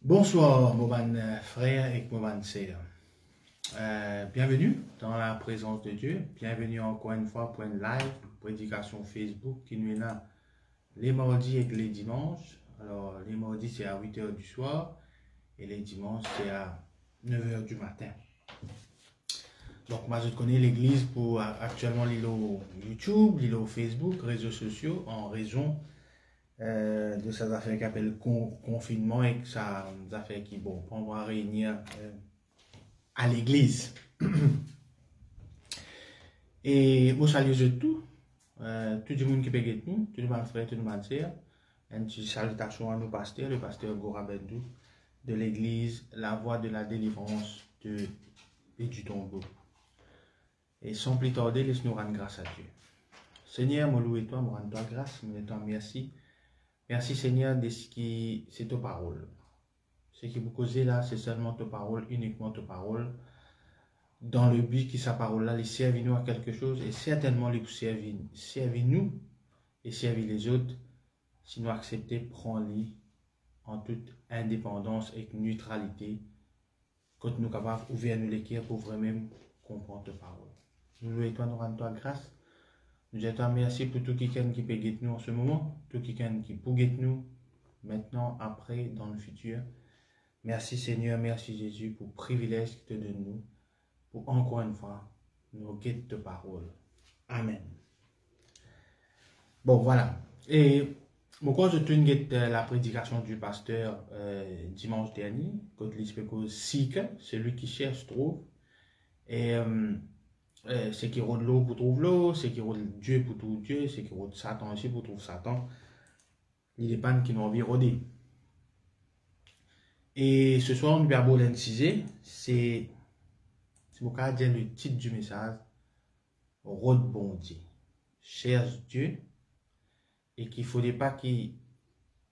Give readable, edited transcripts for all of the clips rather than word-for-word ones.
Bonsoir, mon frère et mon sœur. Bienvenue dans la présence de Dieu. Bienvenue encore une fois pour une live prédication Facebook qui nous est là les mardis et les dimanches. Alors, les mardis, c'est à 8 h du soir et les dimanches, c'est à 9 h du matin. Donc, moi, je connais l'église pour actuellement l'îlot YouTube, l'îlot Facebook, réseaux sociaux, en raison de ces affaires qui appellent confinement et que ça affaires qui, bon, on va réunir à l'église. Et moi, salue tout le monde qui peut être nous, tout le monde frère, tout le monde sœur. Une petite salutation à nos pasteurs, le pasteur Gora Bendou de l'église La Voix de la Délivrance et du Tombeau. Et sans plus tarder, laisse-nous rendre grâce à Dieu. Seigneur, moi loue toi, moi rends toi grâce, moi toi merci. Merci Seigneur de ce qui c'est ta parole. Ce qui vous cause là, c'est seulement ta parole, uniquement ta parole. Dans le but que sa parole là, les servir nous à quelque chose et certainement les servir nous et servir les autres. Si nous acceptons, prends-les en toute indépendance et neutralité. Quand nous sommes capables d'ouvrir nous l'équerre pour vraiment comprendre ta parole. Nous louons toi, nous rendons toi grâce. Nous disons merci pour tout quelqu'un qui peut guetter nous en ce moment, tout quelqu'un qui peut guetter nous maintenant, après, dans le futur. Merci Seigneur, merci Jésus pour le privilège que tu donnes nous, pour encore une fois nous guetter ta parole. Amen. Bon, voilà. Et pourquoi je tourne la prédication du pasteur dimanche dernier, quand l'espèce sick, celui qui cherche trouve. Et c'est qui rôde l'eau pour trouver l'eau, c'est qui rôde Dieu pour trouver Dieu, c'est qui rôde Satan aussi pour trouver Satan. Il est pas qui nous envie rôder. Et ce soir, on va aborder un sujet, c'est mon cas dire le titre du message, rôde bon Dieu, cherche Dieu, et qu'il ne faudrait pas qu'il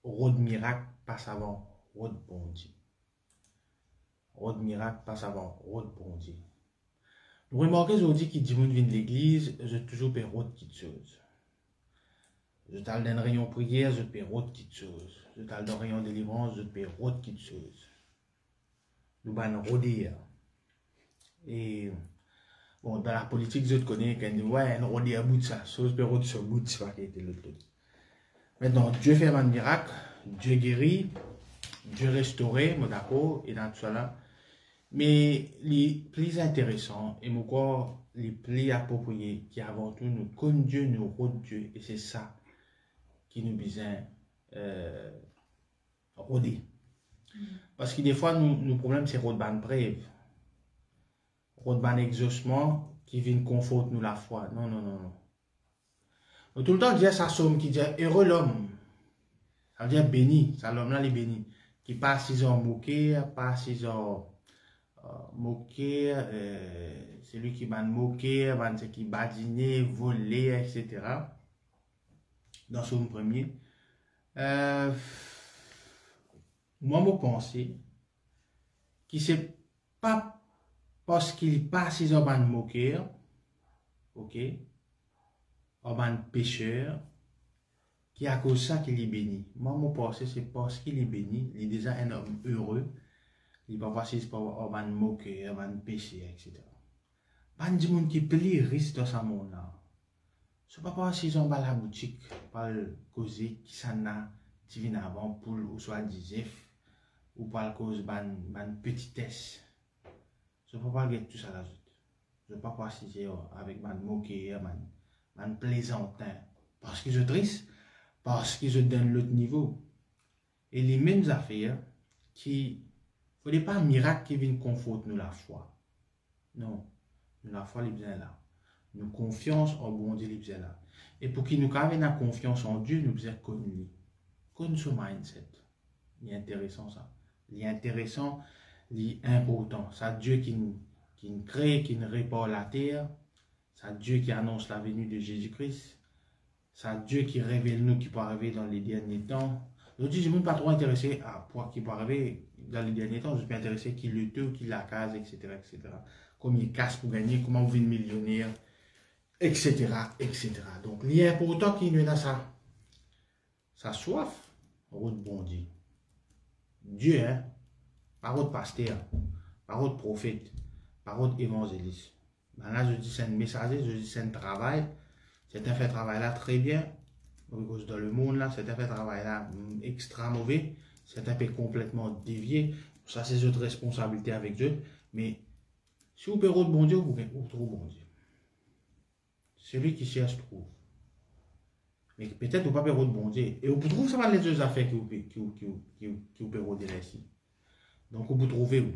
rôde miracle passe avant, rôde bon Dieu. Rôde miracle passe avant, rôde bon Dieu. Vous remarquez aujourd'hui qui dit que vient de l'église, je toujours perds autre petite chose. Je t'ai dans un rayon prière, je perds autre petite chose. Je t'ai dans un rayon délivrance, je perds autre petite chose. Nous allons rôder. Et bon, dans la politique, je connais quand dit ouais, on rôder à bout de ça. Chose perds autre sur bout de ça qui était l'autre. Maintenant, Dieu fait un miracle, Dieu guérit, Dieu restaure, mon d'accord, et dans tout cela. Mais les plus intéressants et mon corps les plus appropriés qui avant tout nous connaissent Dieu, nous rôdent Dieu et c'est ça qui nous besoin rôder. Parce que des fois nos problèmes c'est rôder ban brève, rôder ban exaucement qui vient conforter nous la foi. Non non non non. Donc, tout le temps dire ça somme qui dit heureux l'homme, ça veut dire béni, ça l'homme là il est béni, qui passe 6 ans moqué, passe 6 ans moquer, c'est lui qui va moquer, qui badiner, voler, etc. Dans son premier. Moi, je pense que c'est pas parce qu'il passe ses hommes moquer, ok, hommes pécheur, qui à cause de ça qu'il est béni. Moi, je pense que c'est parce qu'il est béni, il est déjà un homme heureux. Il va voir si c'est pas un moquer, un péché, etc. Pas de monde qui plie risque dans ce monde-là. Ce n'est pas parce qu'ils ont la boutique, par causer qui s'en a, qui vient avant pour ou soit disif, ou par cause de petitesse. Je ne peux pas dire tout ça là. Je ne peux pas si c'est avec un moquer, un plaisantin. Parce qu'ils sont tristes, parce qu'ils ont donné l'autre niveau. Et les mêmes affaires qui. Il ne faut pas un miracle qui vient conforter nous la foi. Non. Nous la foi, les bien là. Nous confiance en bon Dieu, les bien là. Et pour qu'il nous ait la confiance en Dieu, nous devons connaître. Connaître ce mindset. Il est intéressant ça. Il est intéressant, il est important. C'est Dieu qui nous crée, qui nous répare la terre. C'est Dieu qui annonce la venue de Jésus-Christ. C'est Dieu qui révèle nous qui peut arriver dans les derniers temps. Aujourd'hui, je ne suis pas trop intéressé à quoi qui peut arriver dans les derniers temps. Je suis intéressé qui le tue, qui la case, etc., etc. Comment il casse pour gagner, comment on devient millionnaire, etc., etc. Donc, il est important qu'il y ait sa soif, route bon Dieu. Dieu, hein, par autre pasteur, par autre prophète, par autre évangéliste. Ben là, je dis c'est un messager, je dis c'est un travail. C'est un fait travail là très bien. Parce que dans le monde là, c'est un fait travail là extra mauvais. C'est un peu complètement dévié. Ça, c'est votre responsabilité avec Dieu. Mais si vous payez de bon Dieu, vous trouvez bon Dieu. Celui qui cherche trouve. Mais peut-être vous ne pouvez pas payer de bon Dieu. Et vous trouvez que ça va les deux affaires qui vous payent de ici. Donc vous trouvez où.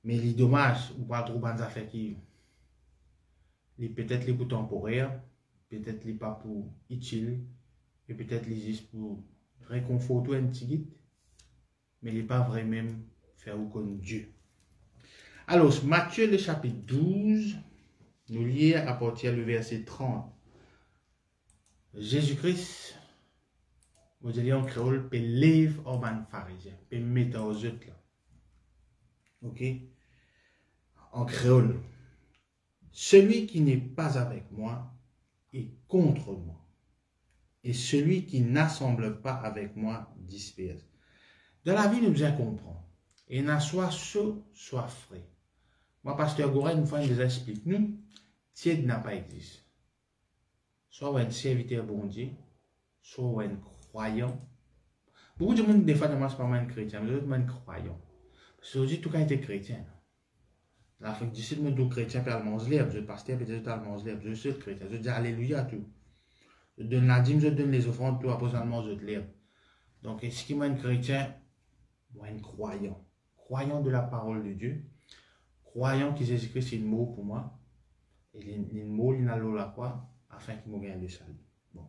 Mais les dommages, vous ne pouvez pas trouver des affaires qui peut-être les pour temporaires, peut-être les pas pour utile, et peut-être les juste pour réconforter un petit guide, mais les pas vraiment faire ou comme Dieu. Alors, Matthieu le chapitre 12, nous lire à partir du verset 30. Jésus-Christ, vous allez en créole, peut lève au ban pharisien, peut mettre aux autres là. Ok? En créole. Celui qui n'est pas avec moi est contre moi. Et celui qui n'assemble pas avec moi disperse. Dans la vie, nous devons comprendre. Et n'a soit chaud, soit frais. Moi, pasteur Goren, une fois, il nous explique, nous, tiède n'a pas existé. Soit un serviteur bon Dieu, soit un croyant. Beaucoup de monde, des fois, ne marche pas un chrétien, mais d'autres, un croyant. Parce qu'aujourd'hui, tout le monde était chrétien. L'Afrique du Sud, moi, tout chrétien, puis allemand, je l'ai, je pasteur, puis tout allemand, je suis chrétien. Je dis alléluia, tout. Je donne la dîme, je donne les offrandes, tout, après seulement, je te lève. Donc, est-ce qu'il m'a un chrétien? Moi, un croyant. Croyant de la parole de Dieu. Croyant que Jésus-Christ, c'est une mot pour moi. Et les mots, il n'a la croix, afin qu'il me gagne le salut. Bon.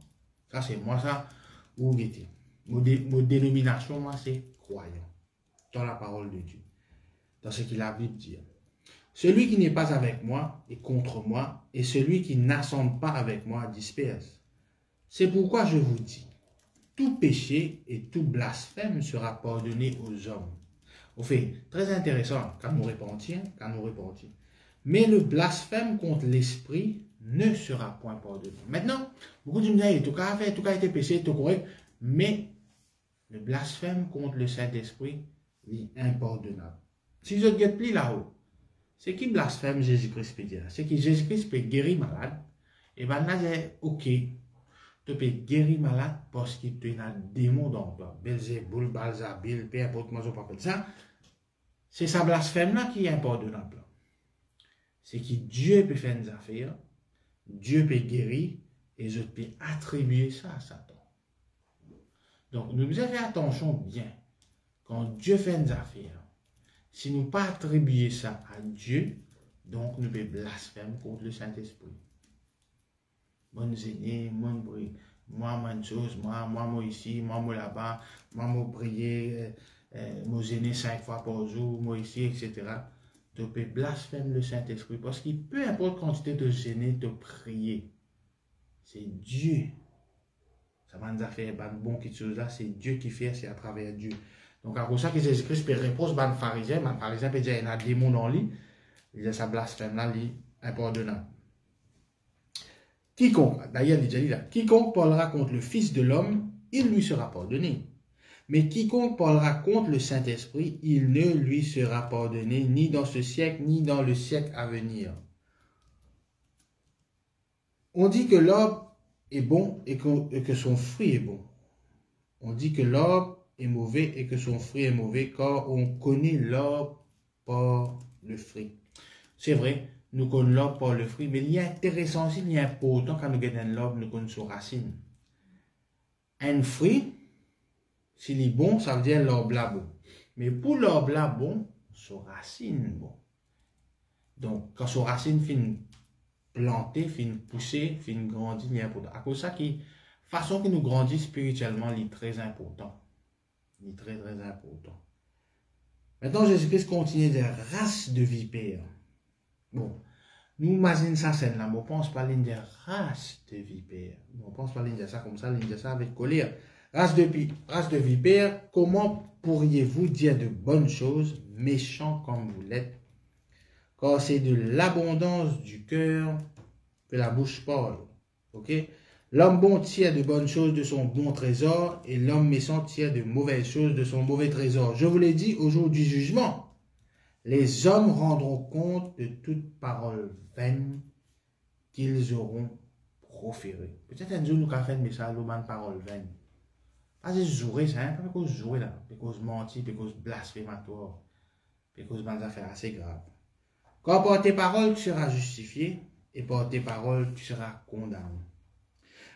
Ça, c'est moi, ça, où était. Mon dénomination, moi, c'est croyant. Dans la parole de Dieu. Dans ce qu'il a vu dire. Celui qui n'est pas avec moi est contre moi, et celui qui n'assemble pas avec moi disperse. C'est pourquoi je vous dis, tout péché et tout blasphème sera pardonné aux hommes. Au fait, très intéressant, quand nous repentir. Mais le blasphème contre l'esprit ne sera point pardonné. Maintenant, beaucoup de gens disent, tout cas a été péché, tout correct, mais le blasphème contre le Saint-Esprit est impardonnable. Si je ne plus là-haut, c'est qui blasphème Jésus-Christ peut dire? C'est que Jésus-Christ peut guérir malade. Et bien là, c'est ok. Tu peux guérir malade parce qu'il te a un démon dans toi. Belzéboul, Balzabil, peu importe comment on appelle ça. C'est sa blasphème-là qui est impardonnable. C'est que Dieu peut faire des affaires, Dieu peut guérir, et je peux attribuer ça à Satan. Donc, nous devons faire attention bien. Quand Dieu fait des affaires, si nous ne pas attribuer ça à Dieu, donc nous pouvons blasphémer contre le Saint-Esprit. Moi, une chose, moi ici, moi là-bas, moi prier, moi gêner 5 fois par jour, moi ici, etc. Tu peux blasphémer le Saint-Esprit parce qu'il peu importe quantité de gêner, de prier. C'est Dieu. Ça va nous faire bon quelque chose là, c'est Dieu qui fait, c'est à travers Dieu. Donc, à cause ça que Jésus-Christ peut répondre à un pharisien peut dire qu'il y a un démon dans lui, il dit ça blasphème là, il est impardonnable. Quiconque, d'ailleurs, il dit là, quiconque parlera contre le Fils de l'homme, il lui sera pardonné. Mais quiconque parlera contre le Saint-Esprit, il ne lui sera pardonné ni dans ce siècle, ni dans le siècle à venir. On dit que l'arbre est bon et que son fruit est bon. On dit que l'arbre est mauvais et que son fruit est mauvais, car on connaît l'arbre par le fruit. C'est vrai, nous connaissons l'arbre par le fruit, mais il y a intéressant aussi, il y a important quand nous gagnons l'arbre, nous connaissons son racine. Un fruit, s'il est bon, ça veut dire l'arbre là bon. Mais pour l'arbre là bon, son racine bon. Donc, quand son racine finit planter, finit pousser, finit grandir, il est important. À cause de ça, la façon que nous grandissons spirituellement, il est très important. Il est très, très important. Maintenant, Jésus-Christ continue des races de vipères. Bon, nous imaginons ça scène là, mais on pense pas l'une des races de vipères. On pense pas l'une de ça comme ça, l'une de ça avec colère. Race de vipères, comment pourriez-vous dire de bonnes choses, méchants comme vous l'êtes? Car c'est de l'abondance du cœur que la bouche parle. Ok? L'homme bon tire de bonnes choses de son bon trésor et l'homme méchant tire de mauvaises choses de son mauvais trésor. Je vous l'ai dit, au jour du jugement, les hommes rendront compte de toute parole vaine qu'ils auront proférée. Peut-être un jour nous avons fait un message de parole vaine. Pas de jouer, ça, pas de cause jouer là, de cause mentir, de cause blasphématoire, de cause des affaires assez graves. Quand par tes paroles, tu seras justifié, et par tes paroles, tu seras condamné.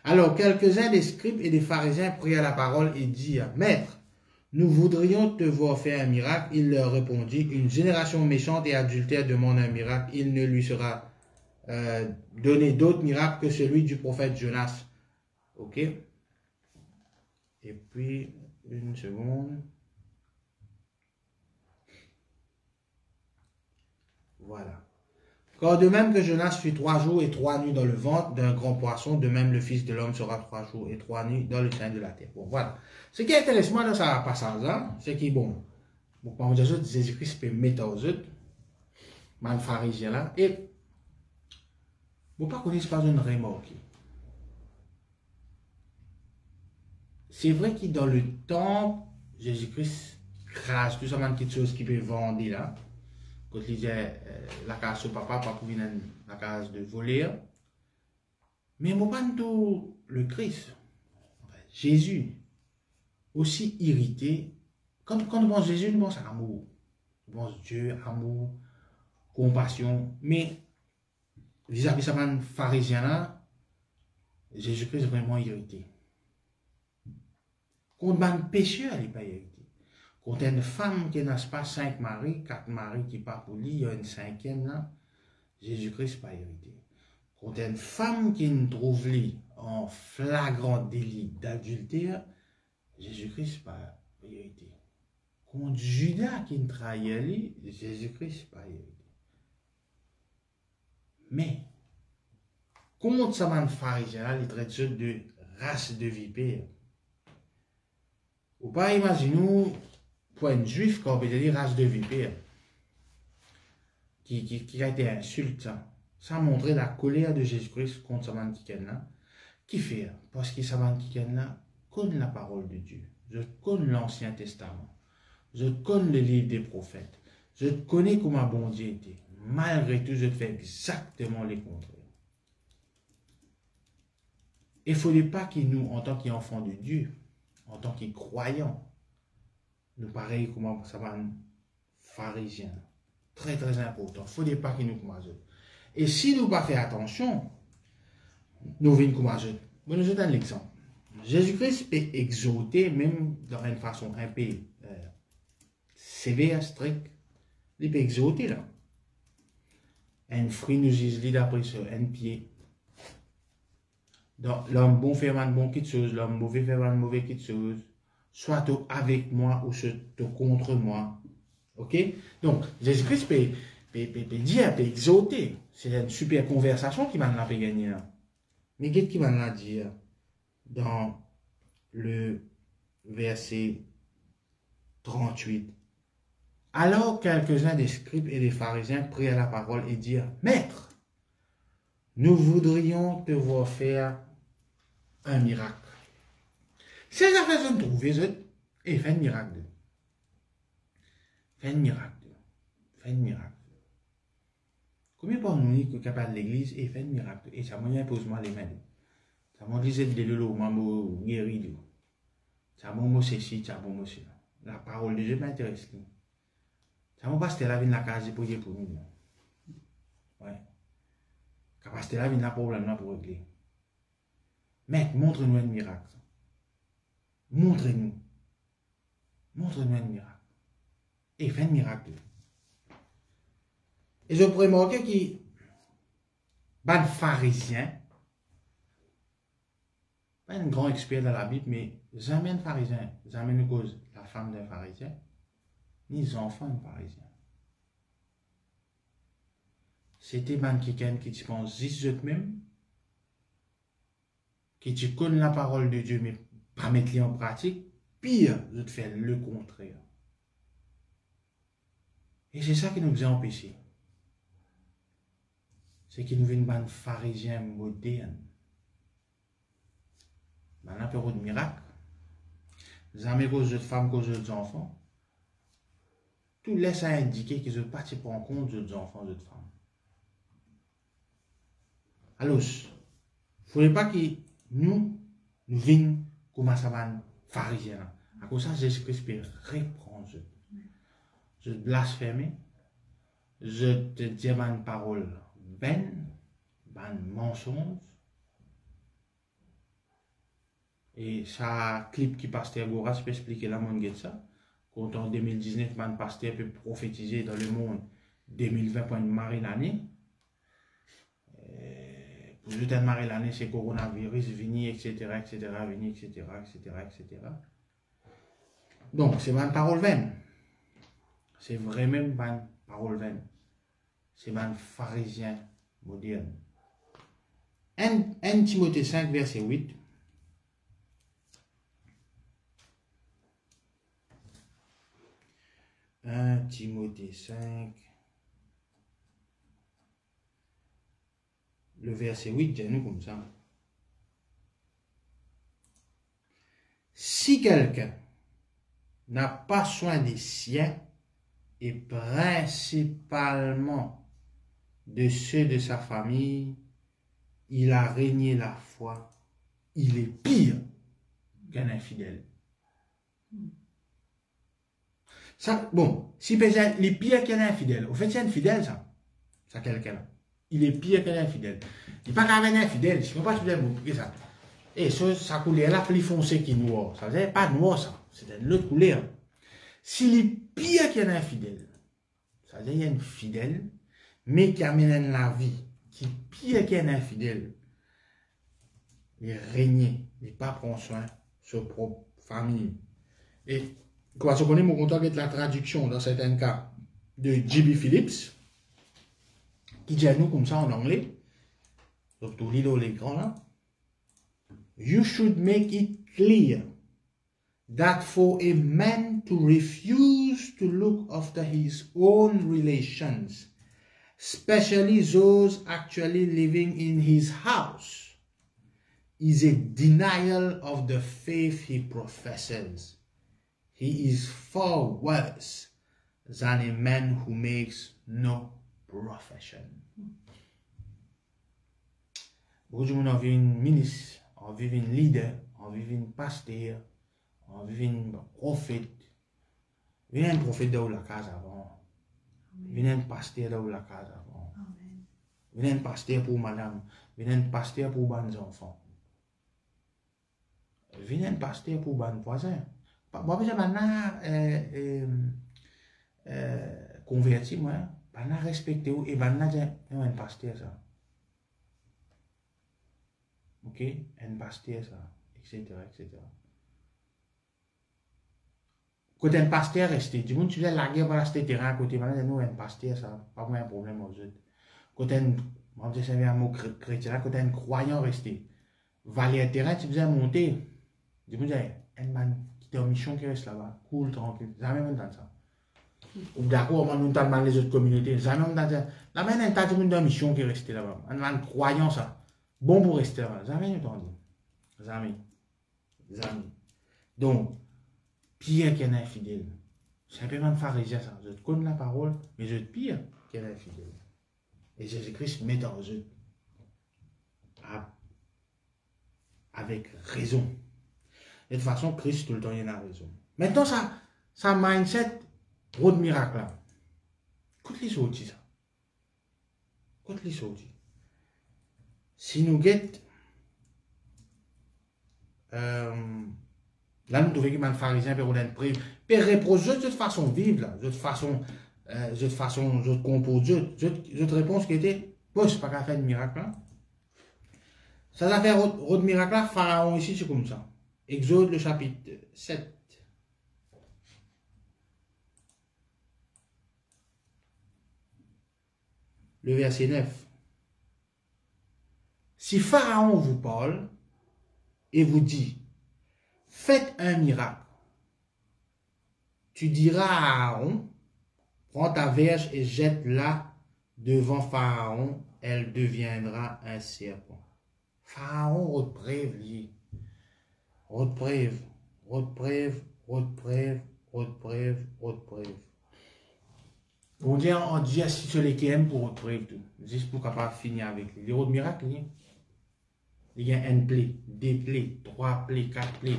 Alors, quelques-uns des scribes et des pharisiens prirent la parole et dirent, Maître, nous voudrions te voir faire un miracle. Il leur répondit, une génération méchante et adultère demande un miracle. Il ne lui sera donné d'autre miracle que celui du prophète Jonas. Ok? Et puis, une seconde. Voilà. Car de même que Jonas fut 3 jours et 3 nuits dans le ventre d'un grand poisson, de même le Fils de l'homme sera 3 jours et 3 nuits dans le sein de la terre. Bon, voilà. Ce qui est intéressant dans ce passage-là, c'est que, bon, pour Jésus-Christ peut mettre aux autres, man pharisien là, et, vous ne connaissez pas une remorque. C'est vrai que dans le temple, Jésus-Christ crase tout ça, quelque chose qui peut vendre là. Quand il disait la case au papa, pas pour venir la case de voler. Mais moi, pas tout le Christ, Jésus, aussi irrité, quand on pense Jésus, on pense amour. On pense Dieu, amour, compassion. Mais vis-à-vis de ce pharisien là, Jésus-Christ est vraiment irrité. Quand un pécheur, il n'est pas irrité. Quand une femme qui n'a pas 5 maris, 4 maris qui partent pour lui, il y a une 5e là, Jésus-Christ n'est pas irrité. Quand une femme qui ne trouve lui en flagrant délit d'adultère, Jésus-Christ n'est pas irrité. Quand Judas qui ne trahit lui, Jésus-Christ n'est pas irrité. Mais, comment ça m'a pharisien, il traite ça de race de vipère. Ou pas imaginez pour un juif, quand on peut dire race de vipère, qui a été insulte, ça montrait la colère de Jésus-Christ contre ce man là. Qui fait? Parce que ce man là connaît la parole de Dieu. Je connais l'Ancien Testament. Je connais le livre des prophètes. Je connais comment bon Dieu était. Malgré tout, je fais exactement les contraires. Il ne faudrait pas que nous, en tant qu'enfants de Dieu, en tant que croyants, nous pareil comme ça va un pharisien. Très très important. Il ne faudrait pas que nous commençons. Et si nous ne pas faire attention, nous venons commencer. Bon, je donne l'exemple. Jésus-Christ peut exhorter, même dans une façon un peu sévère, stricte. Il peut exhorter là. Un fruit nous dit d'après sur un pied. Donc, l'homme bon fait mal bon quelque chose, l'homme mauvais fait mal mauvais quelque chose. Soit avec moi ou soit contre moi. Ok? Donc, Jésus-Christ peut dire, peut exhorter. C'est une super conversation qui m'a fait gagner. Mais qu'est-ce qu'il m'a dit dans le verset 38? Alors quelques-uns des scribes et des pharisiens prirent la parole et dirent, Maître, nous voudrions te voir faire un miracle. Ces affaires sont trouvées, et fait un miracle. Fait un miracle. Fait un miracle. Combien de nous qui sont capables de l'église et fait un miracle? Et ça m'a impose-moi les mains. Ça m'a dit de l'eau, maman guéri. Ça m'a ceci, ça m'a ceci. La parole de Dieu m'intéresse. Ça m'a pas c'était la vie de la case pour nous. Ouais. Capacité la vie de la problème pour régler. Mais montre-nous un miracle. Montrez-nous. Montre-nous un miracle. Et fais un miracle. Et je pourrais remarquer qu'il un pharisien, pas un grand expert dans la Bible, mais jamais un pharisien, jamais une cause la femme d'un pharisien, ni les enfants d'un pharisien. C'était quelqu'un qui te pense juste eux-mêmes, qui te connaît la parole de Dieu, mais pas mettre en pratique, pire, je te fais le contraire. Et c'est ça qui nous a empêchés. C'est qu'il nous vient un pharisien moderne. un apéro de miracle. Jamais cause de femmes, cause de enfants. Tout laisse à indiquer qu'ils ne pas prendre en compte des enfants, des femmes. Alors, il ne faudrait pas que nous venions comme ça va pharisiens. À cause de ça, Jésus-Christ peut reprendre. Je te blasphème. Je te dis une parole vaine, un mensonge. Et ça, clip qui pasteur Goras peut expliquer la monde de ça. Quand en 2019, un pasteur peut prophétiser dans le monde 2020 pour une marée l'année. Pour juste une marée l'année, c'est coronavirus, vini, etc., etc., vini, etc., etc., etc. Donc, c'est une parole vaine. C'est vraiment une parole vaine. C'est un pharisien moderne. 1 Timothée 5, verset 8. Timothée 5, le verset 8, dis-nous comme ça. Si quelqu'un n'a pas soin des siens, et principalement de ceux de sa famille, il a régné la foi, il est pire qu'un infidèle. Ça, bon, si il est pire qu'un infidèle, au fait, c'est infidèle, ça quelqu'un-là. Il est pire qu'un infidèle. Il n'est pas qu'un infidèle, je ne sais pas si vous avez ça. Et ça couleur là, plus foncé qui noir. Ça veut dire pas noir, ça. C'est une autre couleur. S'il est pire qu'un infidèle, ça veut dire qu'il y a un fidèle, mais qui amène la vie, qui est pire qu'un infidèle. Il règne, il n'est pas prendre soin de sa propre famille. Et quoi, je connais mon contact avec la traduction dans certains cas de J.B. Phillips, qui dit à nous comme ça en anglais, donc tout l'île l'écran là. You should make it clear that for a man to refuse to look after his own relations, especially those actually living in his house, is a denial of the faith he professes. He is far worse than a man who makes no profession. Beaucoup de gens ont vu une ministre, ont vu une leader, ont vu une pasteur, ont vu une prophète. Il y a un prophète dans la case avant. Il y a un pasteur dans la case avant. Il y a un pasteur pour madame. Il y a un pasteur pour les enfants. Il y a un pasteur pour les voisins. Moi, je suis converti, moi. Je suis respecté et je suis un pasteur, ça. Ok? Un pasteur, ça. Etc. etc. Quand un pasteur resté, du monde, tu fais la guerre pour acheter terrain à côté, nous, un pasteur, ça, pas un problème aux autres. Quand un, moi, je savais un mot chrétien, quand un croyant resté, valer terrain, tu faisais monter, du monde, un man qui est en mission qui reste là-bas, cool, tranquille, jamais même dans ça. Ou d'accord, on nous parle les autres communautés, jamais même dans ça. Là, même un tas de monde en mission qui reste là-bas, un man croyant ça, bon pour rester là-bas, jamais nous t'en dit. Jamais. Jamais. Donc, pire qu'un infidèle. C'est un peu un pharisien, ça. Je connais la parole, mais je suis pire qu'un infidèle. Et Jésus-Christ met en eux avec raison. Et de toute façon, Christ, tout le temps, il a raison. Maintenant, ça mindset, gros de miracle là. Écoute les autres, ça. Écoute les autres. Si nous guettons, là, nous trouvons que les pharisiens peuvent reprocher de toute façon vivre, là, de toute façon, je compose, je réponse qui était, bon, c'est pas qu'à faire de miracle, là. Ça va faire autre miracle, là, Pharaon ici, c'est comme ça. Exode, le chapitre 7. Le verset 9. Si Pharaon vous parle et vous dit, faites un miracle, tu diras à Aaron, prends ta verge et jette-la devant Pharaon, elle deviendra un serpent. Pharaon reprévient. Autre preuve, autre preuve, autre preuve, autre preuve, autre preuve. On dit si tu les aime pour autre preuve tout. Juste pour capable finir avec lui. Les autres miracles, il y a un play, deux plays, trois plays, quatre plays.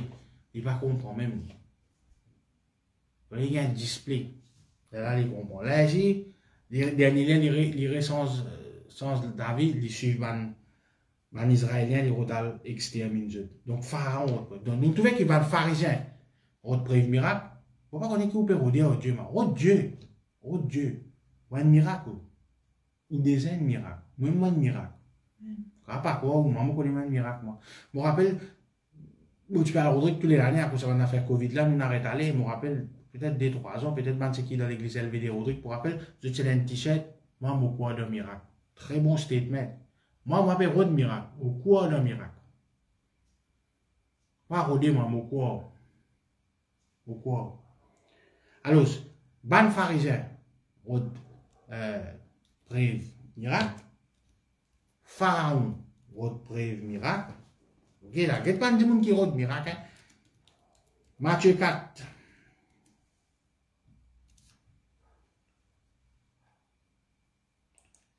Il va comprendre même. Il y a un display. Là, il comprend. Là, j'ai les derniers, les sans David, les suivent les Israéliens, les rodal exterminent. Donc, Pharaon, donc, nous trouvons qu'il va le pharisien, autre preuve miracle. On va pas connaître qui peut redire au Dieu, mais oh Dieu, oh Dieu, un miracle. Il désire un miracle. Moi, un miracle. Pas quoi, moi, je connais un miracle, moi. Je me rappelle, tu parles Rodrigue tous les années, après ça, on a fait Covid là, on arrête d'aller, je me rappelle, peut-être 2-3 ans, peut-être même c'est qui dans l'église LVD Rodrigue, pour rappel, je tiens un t-shirt, moi, je crois d'un miracle. Très bon statement. Moi, je m'appelle Rod Miracle, je crois d'un miracle. Pas Rodé, moi, je crois. Je crois. Alors, ban pharisien, Rod, preuve miracle. Pharaon, Rod preuve miracle. Ok, là, il y a pas de monde qui Rod miracle. Hein? Matthieu 4.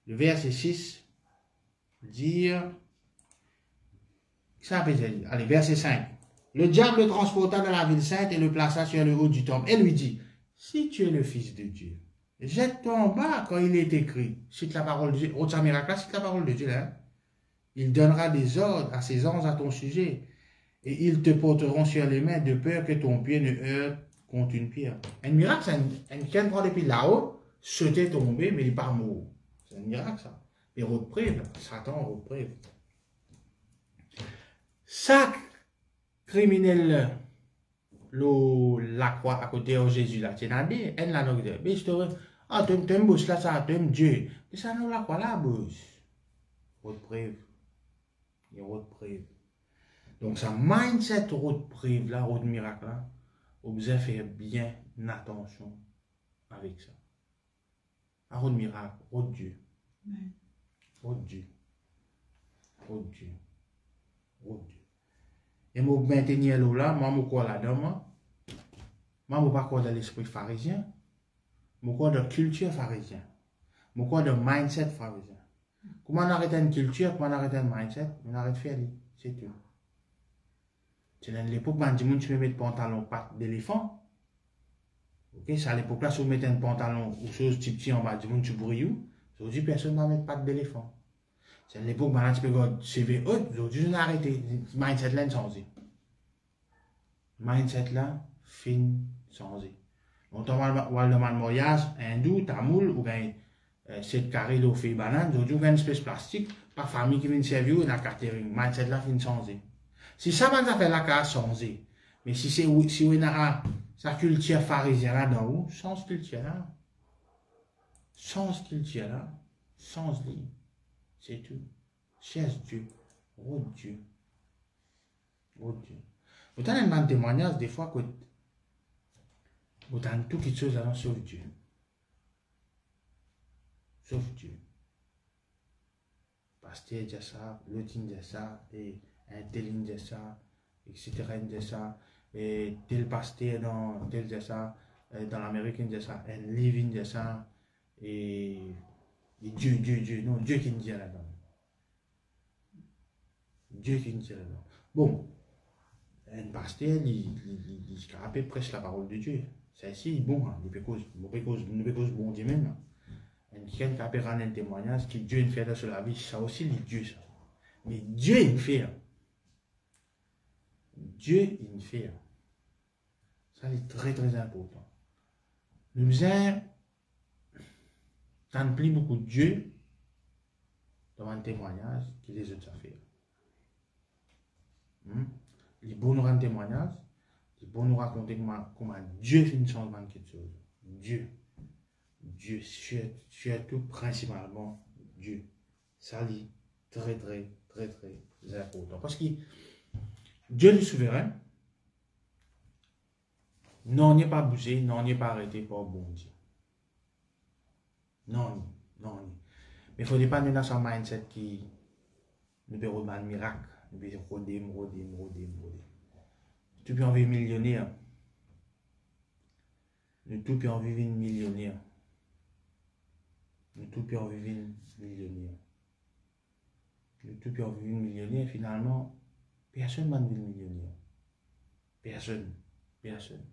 Le verset 6. Dire. Ça peut dire. Allez, verset 5. Le diable le transporta dans la ville sainte et le plaça sur le haut du temple et lui dit, si tu es le Fils de Dieu, jette-toi en bas quand il est écrit. Cite la parole de Dieu. Autre miracle, cite la parole de Dieu là. Hein? Il donnera des ordres à ses anges à ton sujet et ils te porteront sur les mains de peur que ton pied ne heurte contre une pierre. Un miracle, c'est quelqu'un prend depuis là-haut, sauter, tomber, mais il n'est pas mort. C'est un miracle ça. Et repreuve, Satan repreuve. Sac criminel la croix à côté de Jésus là, c'est un dit, elle l'a dit, mais je te ah, tu me bouges là, ça, tu me Dieu. Mais ça nous la croix là, bouge. Repreuve. Il repreuve. Donc, ça mindset repreuve là, route miracle là, vous devez faire bien attention avec ça. À route miracle, route Dieu. Route Dieu. Route Dieu. Route Dieu. Et moi, maintenir là, moi, je crois là-dedans, moi, je ne pas croire dans l'esprit pharisien, je crois dans la culture pharisien, je crois dans le mindset pharisien. Comment on arrête une culture, comment on arrête un mindset, on arrête de faire, c'est tout. C'est dans l'époque, où tu peux mettre pantalon patte d'éléphant. Ok, c'est à l'époque là, si vous mettez un pantalon ou chose petit en bas, tu brille. Aujourd'hui, personne ne va mettre patte d'éléphant. C'est à l'époque, maintenant, tu peux avoir CV haut. Aujourd'hui, on a arrêté. Mindset là, changé. Mindset là, fin, changé. On tombe dans le mariage, hindou, tamoul, ou bien 7 carrés d'eau fait banane. Aujourd'hui, on a une espèce de plastique, par famille qui vient servir dans la catering. Mindset là, fin, changé. Si ça va faire la case, changé. Mais si on a sa culture pharisienne là-dedans, où change culture là. Change culture là. Change-les. C'est tout. Cherche Dieu. Oh Dieu. Oh Dieu. Vous avez un témoignage des fois que vous avez tout quelque chose alors sauf Dieu. Sauf Dieu. Pasteur dit ça, l'autre dit ça, et un tel dit ça, etc. dit ça, et tel pasteur dans tel dit ça, dans l'Amérique dit ça, un livre dit ça, et Dieu, non, Dieu qui nous dit là-dedans. Dieu qui nous dit là-dedans. Bon, un pasteur, il rappelle presque la parole de Dieu. C'est ici, bon, il peut cause bon Dieu même. Quelqu'un qui a rendre un témoignage que Dieu ne fait dans la vie, ça aussi, il Dieu ça. Mais Dieu, il fait. Dieu, il fait. Ça, c'est très, très important. Nous avons tant plus beaucoup de Dieu dans un témoignage que les autres affaires. Il est bon nous rendre témoignage, il est bon nous raconter comment Dieu fait une changement de quelque chose. Dieu, surtout principalement Dieu. Ça c'est très, très, très, très important. Parce que Dieu est souverain. Non, il n'est pas bougé, non, il n'est pas arrêté par bon Dieu. Non. Mais il ne faut pas nous dans son mindset qui nous peut remettre un miracle. Nous peut roder. Tu peux en vivre millionnaire. Nous tout peut en vivre une millionnaire. Nous tout peut en vivre une millionnaire. Nous tout peut en vivre une millionnaire. Finalement, personne ne va vivre millionnaire. Personne. Personne.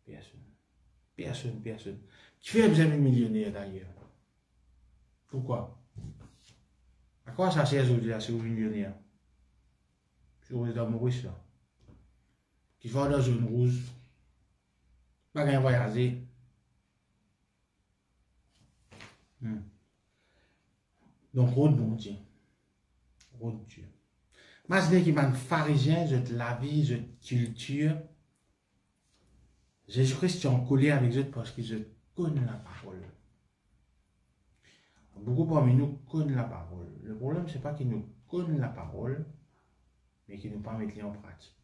Personne. Personne. Personne. Qui fait besoin de millionnaire d'ailleurs? Pourquoi? À quoi ça sert aujourd'hui là, si vous êtes millionnaire? Si vous êtes amoureux là. Qui va dans une rouge. Pas qu'un voyager. Donc, route bon Dieu. Route Dieu. Imaginez qu'il y a un pharisien, de la vie, de culture. Jésus-Christ est en colère avec eux parce qu'ils connaissent la parole. Beaucoup parmi nous connaissent la parole. Le problème, ce n'est pas qu'ils nous connaissent la parole, mais qu'ils ne pas mettre en pratique.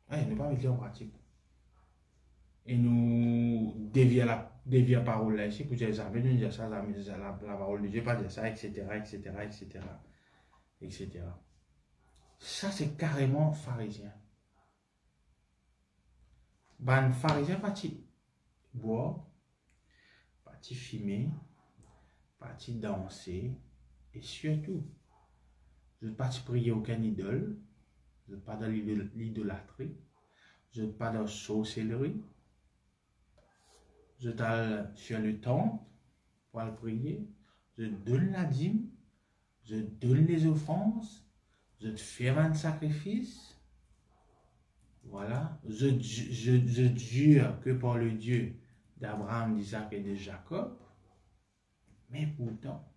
Ouais, ne pas mettre en pratique. Et nous dévier la parole là ici pour dire ça, mais nous dire ça, la parole de Dieu, pas dire ça, etc., etc., etc., etc. Ça, c'est carrément pharisien. Ben, pharisien, parti boire, parti fumer, parti danser, et surtout, je ne parti prier aucun idole, je ne pas dans l'idolâtrie, je ne pas dans la sorcellerie, je t'aille sur le temple pour aller prier, je donne la dîme, je donne les offranses, je te fais un sacrifice. Voilà, je jure que par le Dieu d'Abraham, d'Isaac et de Jacob. Mais pourtant,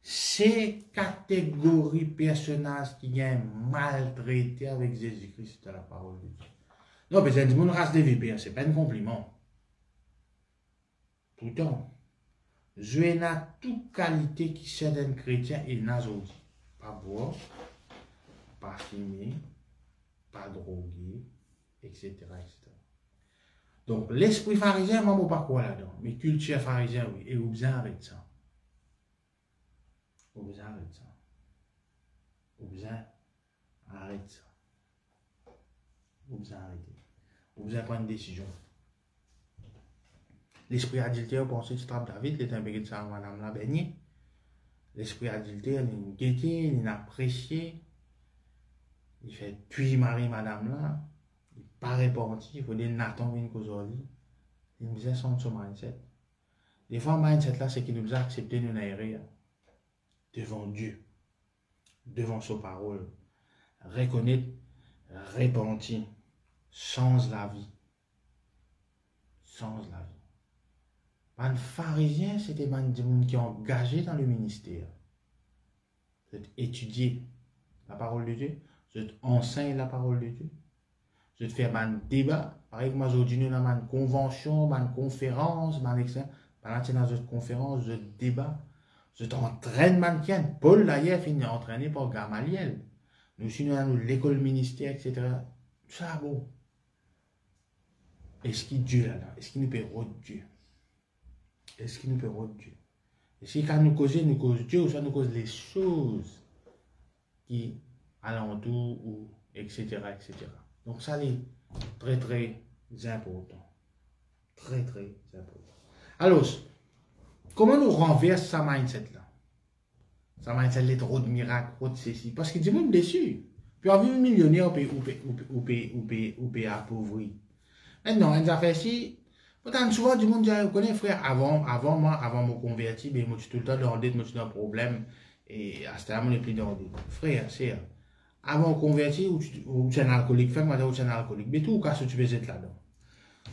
ces catégories personnages qui viennent maltraiter avec Jésus-Christ de la parole de Dieu. Non, mais c'est une race de vipères, ce n'est pas un compliment. Pourtant, je n'a toute qualité qui certains chrétiens et n'a aujourd'hui. Pas boire, pas fumer, pas droguer, etc., etc. Donc, l'esprit pharisien, moi, je ne sais pas quoi là-dedans. Mais culture pharisien, oui. Et vous besoin avec ça. Vous besoin avec ça. Vous besoin arrêter ça. Vous besoin arrêter. Vous besoin prendre une décision. L'esprit adultère, vous pensez que tu trappes David, il est un peu de ça, madame la baignée. L'esprit adultère, il est une gaieté, il est apprécié. Il fait puis Marie, madame là. Il n'est pas repenti. Il faut dire Nathan vient qu'aujourd'hui. Il nous a son mindset. Des fois, mindset là, c'est qu'il nous a accepté nous aérer devant Dieu, devant sa parole. Reconnaître, repentir, change la vie. Change la vie. Un pharisien, c'était des gens qui sont engagés dans le ministère. Je vais étudier la parole de Dieu. Je t'enseigne la parole de Dieu. Je te fais un débat. Pareil que moi, aujourd'hui, nous avons une convention, une conférence, pendant dans une conférence, je débat. Je t'entraîne mannequin. Paul, d'ailleurs, finit entraîné par Gamaliel. Nous, si nous avons l'école ministère, etc. Ça, bon. Est-ce qu'il y a Dieu là-dedans? Est-ce qu'il nous peut rôder Dieu? Est-ce qu'il nous peut rôder Dieu? Est-ce qu'il nous cause Dieu ou ça nous cause les choses qui alentour ou etc., etc. Donc ça c'est très très important. Très très important. Alors, comment nous renverse sa mindset là? Sa mindset est trop de miracles, trop de ceci. Parce que du monde déçu. Puis on vit millionnaire ou peut appauvri. Maintenant, on a fait si. Pourtant, souvent, du monde dit, vous connaissez, frère, avant me convertir, ben, moi, je suis tout le temps dans moi, je suis dans un problème. Et à ce moment, je suis plus dans frère, c'est. Avant de convertir, ou tu es un alcoolique, fais moi, tu es un alcoolique. Mais tout, qu'est-ce que tu veux être là-dedans?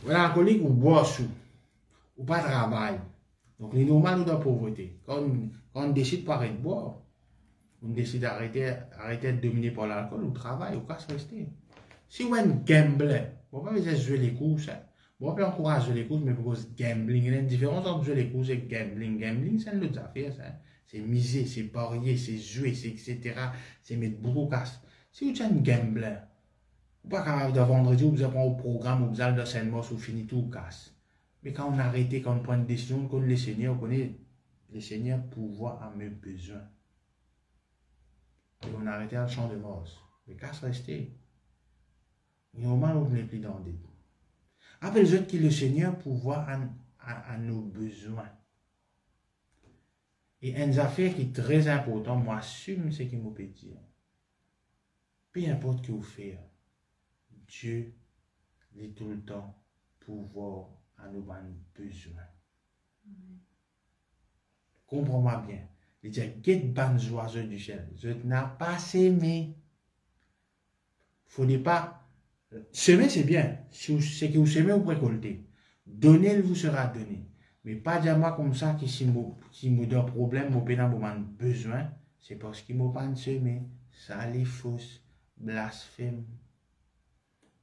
Ou un alcoolique, ou bois sous, ou pas travail. Donc, les normal ou dans la pauvreté. Quand on décide pas de boire, on décide d'arrêter de dominer par l'alcool, ou travail, ou qu'est-ce que rester. Si vous êtes un gambler, vous ne pouvez pas jouer les courses. Bon, on encourage jouer les courses, mais pour cause gambling, il y a une différence entre jouer les courses et gambling. Gambling, c'est une autre affaire, ça. C'est miser, c'est parier, c'est jouer, c'est etc. C'est mettre beaucoup de casse. Si vous êtes un gambler, vous n'êtes pas capable de vendredi, vous allez prendre au programme, vous allez dans Saint-Mort, vous finissez tout casse. Mais quand on arrête, quand on prend une décision, on connaît les seigneurs, on connaît les seigneurs pouvoir à mes besoins. Et on arrête à le champ de mort. Mais casse rester. Et au moins, on ne plus dans des. Après les autres qui le Seigneur pour voir à nos besoins. Et une affaire qui est très importante, moi, assume ce qu'il me peut dire. Peu importe ce que vous faites, Dieu est tout le temps pour voir à nos besoins. Comprends-moi bien. Il dit, guette ban oiseaux du ciel. Je n'ai pas semé. Il ne faut pas. Semer, c'est bien. Si c'est que vous semez, vous récoltez. Donner, il vous sera donné. Mais pas dire moi comme ça, que si vous donne problème, vous avez besoin, c'est parce qu'il ne m'a pas semé. Ça, les fausses, blasphème,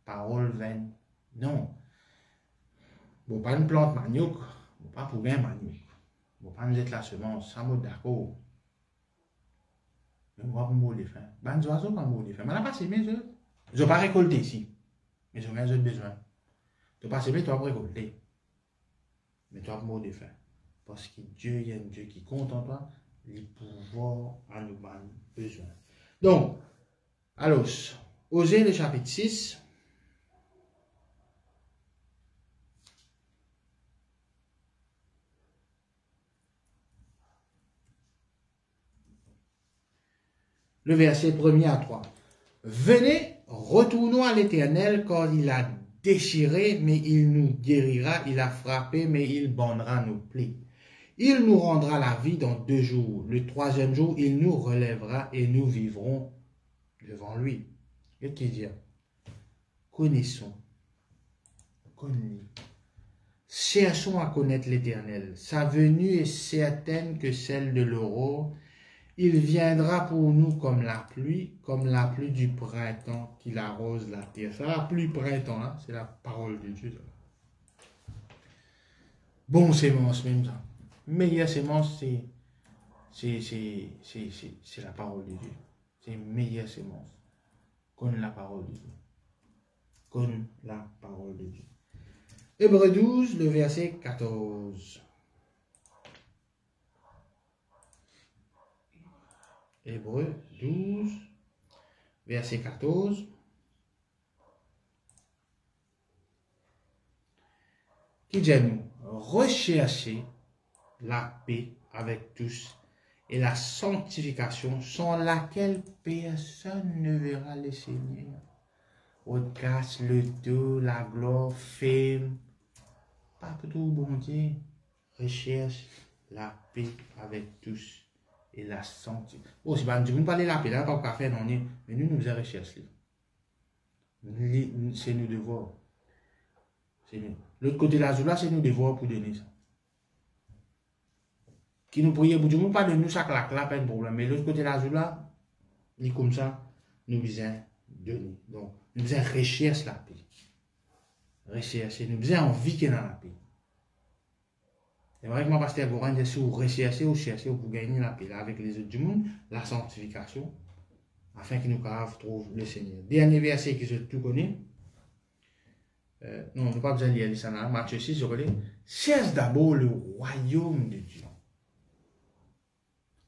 parole vaine. Non. Vous pas une plante manioc, vous pas pour gagner manioc. Vous pas nous être la semence, ça m'a d'accord. Mais moi, pour mourir les fins. Ben, oiseaux, pas mourir les fins. Mais là, pas semé, je n'ai pas récolté ici. Mais je n'ai besoin. Tu n'as pas semé, tu vas récolter. Mais tu vas mourir les fins. Parce que Dieu, il y a un Dieu qui compte en toi, les pouvoirs à nous besoin. Donc, alors, Osée le chapitre 6. Le verset 1er à 3. Venez, retournons à l'Éternel, car il a déchiré, mais il nous guérira, il a frappé, mais il bandera nos plaies. Il nous rendra la vie dans 2 jours. Le 3e jour, il nous relèvera et nous vivrons devant lui. Et qui dit, connaissons, cherchons à connaître l'Éternel. Sa venue est certaine que celle de l'aurore. Il viendra pour nous comme la pluie du printemps qu'il arrose la terre. Ça, la pluie printemps, hein? C'est la parole de Dieu. Bon sémence, même ça. Meilleure sémence, c'est la parole de Dieu. C'est meilleure sémence. Connais la parole de Dieu. Connais la parole de Dieu. Hébreux 12, le verset 14. Hébreux 12, verset 14. Qui dit nous, recherchez la paix avec tous et la sanctification sans laquelle personne ne verra le Seigneur. Au grâce, le dos, la gloire, fame, pas tout bon Dieu. Recherche la paix avec tous. Et la sanctification. Bon, si vous ne parlez de la paix, là, pas faire non, mais nous nous recherchons. C'est nous devoir. C'est nous. L'autre côté de la joie, c'est nous devoir pour donner ça. Qui nous prions pour Dieu, pas de nous, ça claque là, pas de problème. Mais l'autre côté de la joie, ni comme ça, nous besoin donner. Donc, nous besoin rechercher la paix. Rechercher, nous besoin envie qu'il y ait dans la paix. C'est vrai que moi, pasteur Goran, je suis recherché ou chercher pour gagner la paix avec les autres du monde, la sanctification, afin que nous trouvent le Seigneur. Dernier verset que je tout connais. Non, on n'a pas besoin de lire ça dans Matthieu 6, je connais. Cherche d'abord le royaume de Dieu.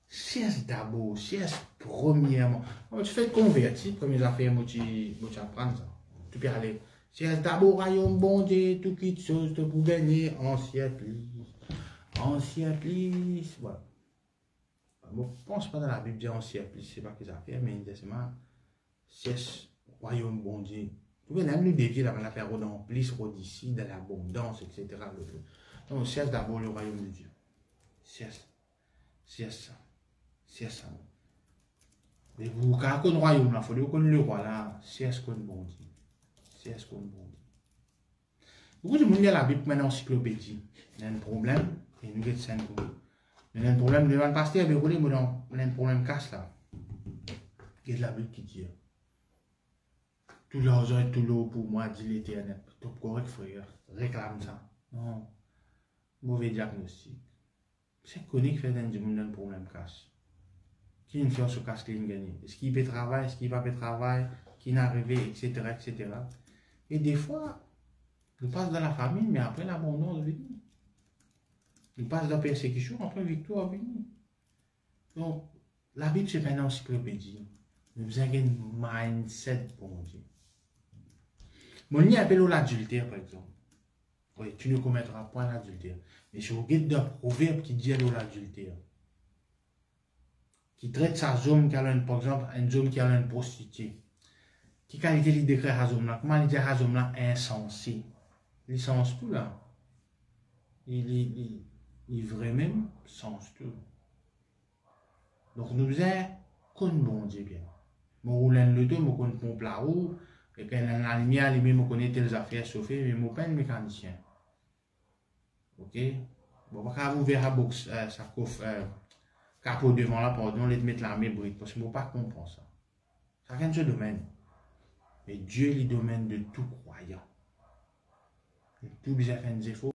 Cherche d'abord, cherche premièrement. Tu fais convertir, première affaire, tu apprends ça. Tu peux aller. Cherche d'abord le royaume bon Dieu, tout quitte chose pour gagner ancien pli. Ancien pli, voilà. Bon, je ne pense pas dans la Bible dire ancien pli, c'est pas que ça fait, mais c'est cherche royaume bon Dieu. Vous pouvez même nous dévier dans l'affaire dans plus d'ici, dans l'abondance, etc. Donc, cherche d'abord le royaume de Dieu. Cherche ça. Cherche ça. Mais vous, quand vous connaissez le royaume, il faut que vous connaissiez le roi là. Cherche qu'on bon Dieu. Cherche qu'on bon Dieu. Beaucoup de monde lit la Bible maintenant encyclopédie. Il y a un problème, et nous avons 5 problèmes. Il y a un problème devant le pasteur, mais il y a un problème casse là. Il y a la Bible qui dit. Tout l'argent et tout l'eau pour moi, dit l'Éternel. Tout correct, frère. Réclame ça. Non. Mauvais diagnostic. C'est connu qui fait un problème casse. Qui ne fait ce casse qui gagne? Est-ce qu'il peut travailler? Est-ce qu'il va pas travailler? Qui n'est arrivé, etc., etc. Et des fois, nous passe dans la famille, mais après l'abondance vient. Nous passe dans la persécution, après la victoire vient. Donc, la Bible, c'est pas une encyclopédie. Nous avons un mindset pour Dieu. Mon y appelle l'adultère, par exemple. Oui, tu ne commettras point l'adultère. Mais si vous regardez un proverbe qui dit l'adultère, qui traite sa zone, par exemple, un zone qui a une prostituée, qui qualité il décrit à zone là, comment il dit à zone là insensé. Il sens tout là. Il vraiment sens tout. Donc nous faisons qu'on bon Dieu bien. Moi roule le dos, moi qu'on pompe la roue, et quand la lumière, lui même connaît telles affaires chauffées, mais moi pas un mécanicien. Ok? Bon, quand vous verrez box ça coffre capot devant là, pardon, les mettre la même brique, parce que moi pas comprendre ça. Chacun ce domaine. Mais Dieu est le domaine de tout croyant. Et tout bien fait des efforts.